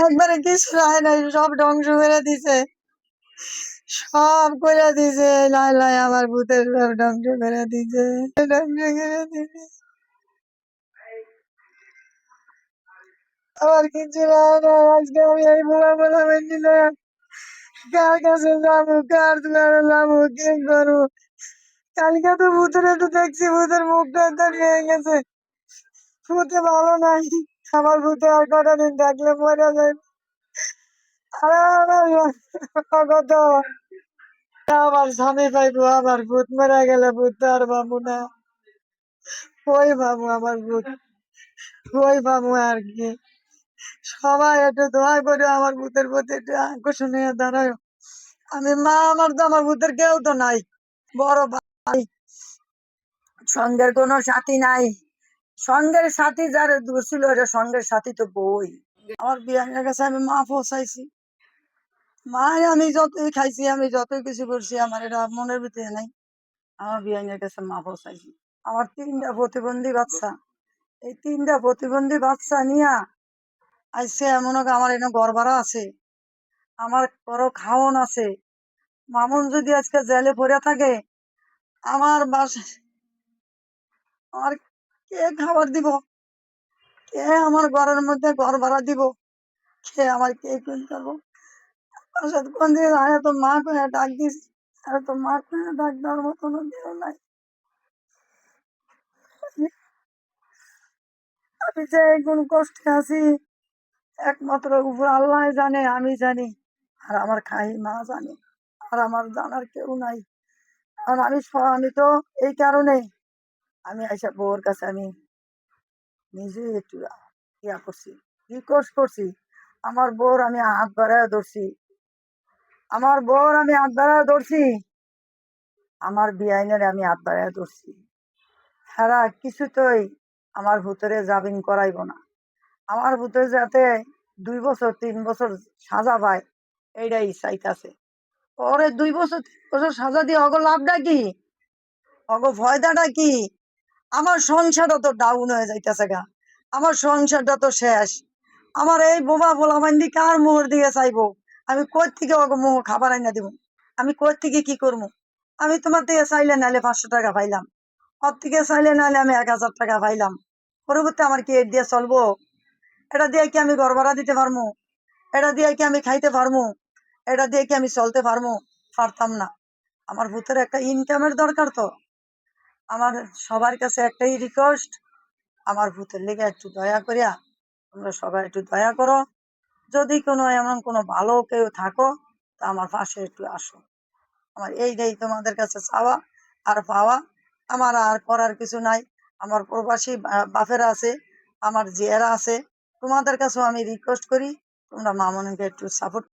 একবারে কিছু রায় নাই, সব ধ্বংস করে দিছে, সব করে দিছে। লাই লাই আমার ভূতের সব ধ্বংস করে দিছে, ধ্বংস করে দিছে। আমার কিছু রায় নাই। আজকে আমি এই বোমা বলা নিল কার কাছে যাবো, কার দুয়ারে যাবো, কি করবো? কালকে তো ভূতের তো দেখছি, ভূতের মুখটা দাঁড়িয়ে গেছে, ভূতে ভালো নাই। আমার ভূতে আর কটা দিন থাকলে মরে যায়। কত আবার স্বামী পাইবো, আবার ভূত মারা গেলে ভূত তো আর পাবো না। ওই পাবো আমার ভূত, ওই পাবো আর কি। সবাই একটু দোয়া করে আমার ভূতের প্রতি একটু আকর্ষণ হয়ে দাঁড়ায়। আমি মা, আমার তো আমার ভূতের কেউ তো নাই, বড় ভাই, সঙ্গের কোনো সাথী নাই। সঙ্গের সাথী যারা দূর ছিল, ওটা সঙ্গের সাথী তো বই। আমার বিয়ানের কাছে আমি মা পৌঁছাইছি, মা আমি যতই খাইছি, আমি যতই কিছু করছি, আমার এটা মনের ভিতরে নাই। আমার বিয়ানের কাছে মা পৌঁছাইছি। আমার 3টা প্রতিবন্ধী বাচ্চা, এই 3টা প্রতিবন্ধী বাচ্চা নিয়া আজকে এমন আমার এনে ঘর ভাড়া আছে, আমার বড় খাওন আছে। মামুন যদি আজকে জেলে পড়ে থাকে, আমার বাসায় আমার কে খাবার দিব, কে আমার ঘরের মধ্যে ঘর ভাড়া দিব, কে আমার কে কোন করবো? বাসায় কোন দিন আয় তো মা করে ডাক দিস, আর তো মা করে ডাক দেওয়ার মতন কেউ নাই। আমি যে কোন কষ্টে আছি, একমাত্র উপর আল্লাহ জানে, আমি জানি, আর আমার খাই মা জানে, আর আমার জানার কেউ নাই। কারণ আমি তো এই কারণে আমি আইসা বউর কাছে আমি নিজে একটু ইয়া করছি, রিকোয়েস্ট করছি। আমার বউর আমি হাত বাড়ায় ধরছি, আমার বউর আমি হাত বাড়ায় ধরছি, আমার বিআইনের আমি হাত বাড়ায় ধরছি। সারা কিছুতেই আমার ভুতরে জামিন করাইব না। আমার ভুতরে যাতে 2 বছর 3 বছর সাজা পায়, এইটাই চাইতাছে। পরে 2 বছর 3 বছর সাজা দিয়ে অগ লাভটা কি, অগ ভয়দাটা কি? আমার সংসারটা তো ডাউন হয়ে যাইতেছে গা, আমার সংসারটা তো শেষ। আমার এই বোমা বোলাবান্দি কার মোহর দিয়ে চাইবো? আমি কই থেকে অগ মোহ খাবার আইনা দিব? আমি কই থেকে কি করবো? আমি তোমার থেকে চাইলে নাহলে 500 টাকা পাইলাম, ওর থেকে চাইলে নাহলে আমি 1000 টাকা পাইলাম, পরবর্তী আমার কি এর দিয়ে চলবো? এটা দিয়ে কি আমি ঘর ভাড়া দিতে পারবো? এটা দিয়ে কি আমি খাইতে পারবো? এটা দিয়ে কি আমি চলতে পারবো? পারতাম না। আমার ভূতের একটা ইনকামের দরকার তো। আমার সবার কাছে একটাই রিকোয়েস্ট, আমার ভূতের লেগে একটু দয়া করিয়া তোমরা সবাই একটু দয়া করো। যদি কোনো এমন কোনো ভালো কেউ থাকো, তা আমার পাশে একটু আসো। আমার এইটাই তোমাদের কাছে চাওয়া আর পাওয়া। আমার আর করার কিছু নাই। আমার প্রবাসী বাপেরা আছে, আমার জিয়ারা আছে, তোমাদের কাছেও আমি রিকোয়েস্ট করি, তোমরা মামুনিকে একটু সাপোর্ট